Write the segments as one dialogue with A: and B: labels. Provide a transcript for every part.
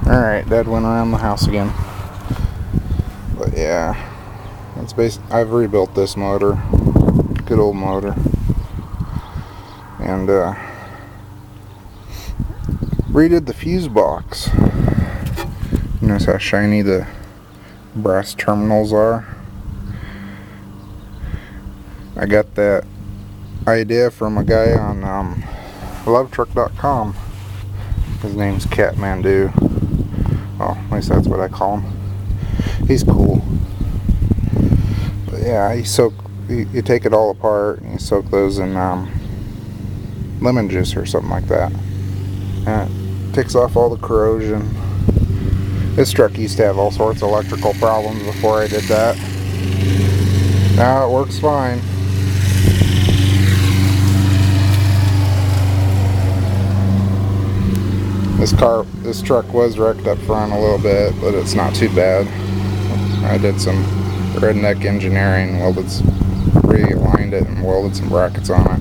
A: Alright, Dad went around the house again. But yeah, I've rebuilt this motor. Good old motor. And redid the fuse box. Notice how shiny the brass terminals are. I got that idea from a guy on luv2.com. His name's Catmandu. Well, at least that's what I call him. He's cool. But yeah, you take it all apart and you soak those in lemon juice or something like that. And it takes off all the corrosion. This truck used to have all sorts of electrical problems before I did that. Now it works fine. This truck was wrecked up front a little bit, but it's not too bad. I did some redneck engineering, realigned it and welded some brackets on it.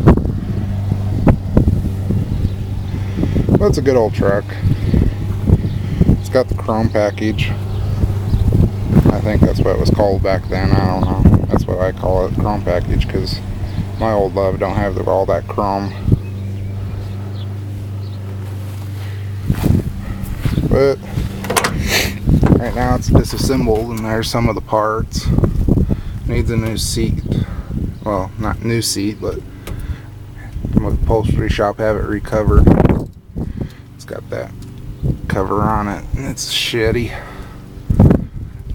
A: But it's a good old truck. It's got the chrome package. I think that's what it was called back then. I don't know. That's what I call it, chrome package, because my old Luv don't have all that chrome. But right now it's disassembled and there's some of the parts. Needs a new seat. Well, not new seat, but the upholstery shop have it recovered. It's got that cover on it and it's shitty.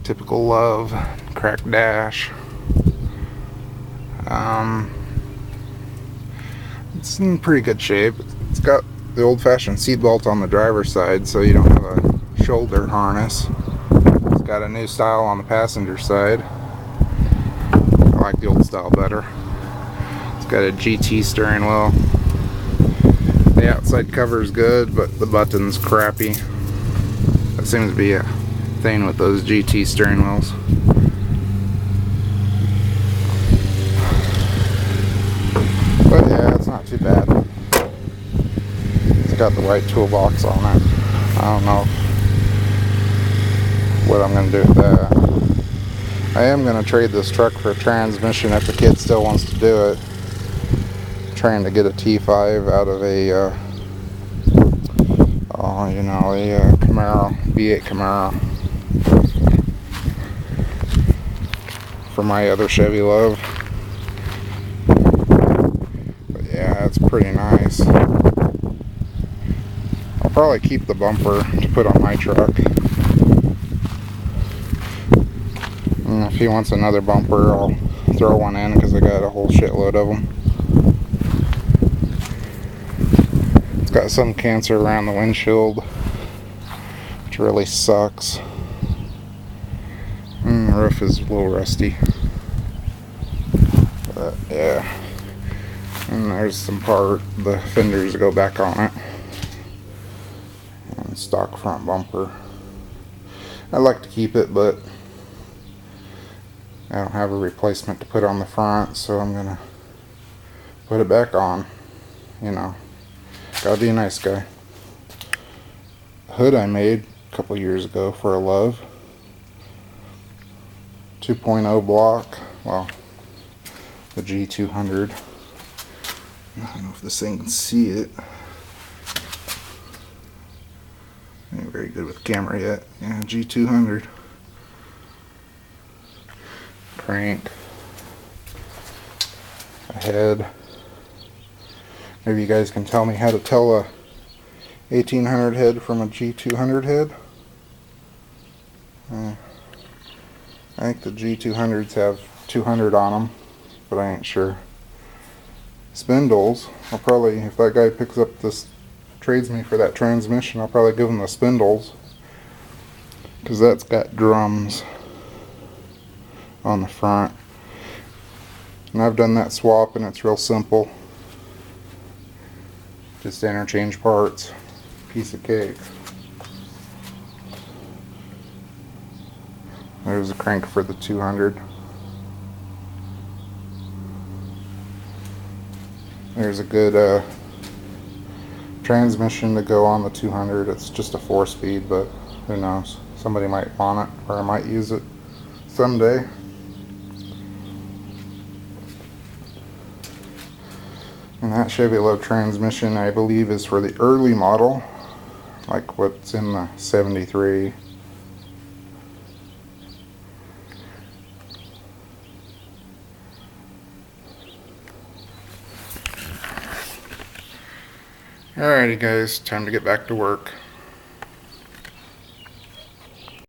A: Typical Luv, cracked dash. It's in pretty good shape. It's got the old-fashioned seat belt on the driver's side, so you don't have a shoulder harness. It's got a new style on the passenger side. I like the old style better. It's got a GT steering wheel. The outside cover is good, but the button's crappy. That seems to be a thing with those GT steering wheels. But yeah, it's not too bad. It's got the white toolbox on it. I don't know what I'm going to do with that. I am going to trade this truck for a transmission if the kid still wants to do it. I'm trying to get a T5 out of a Camaro, V8 Camaro for my other Chevy Luv. But yeah, it's pretty nice. I'll probably keep the bumper to put on my truck. And if he wants another bumper, I'll throw one in because I got a whole shitload of them. It's got some cancer around the windshield, which really sucks. And the roof is a little rusty. But yeah. And there's some the fenders go back on it. And stock front bumper. I'd like to keep it, but I don't have a replacement to put on the front, so I'm gonna put it back on. Gotta be a nice guy. Hood I made a couple years ago for a Luv. 2.0 block. Well, the G200. I don't know if this thing can see it. I ain't very good with the camera yet. Yeah, G200. Crank. A head. Maybe you guys can tell me how to tell a 1800 head from a G200 head. I think the G200s have 200 on them, but I ain't sure. Spindles, I'll probably, if that guy picks up trades me for that transmission, I'll probably give him the spindles, because that's got drums on the front. And I've done that swap and it's real simple. Just interchange parts. Piece of cake. There's a crank for the 200. There's a good transmission to go on the 200. It's just a 4-speed, but who knows? Somebody might want it, or I might use it someday. And that Chevy Luv transmission, I believe, is for the early model, like what's in the 73. Alrighty guys, time to get back to work.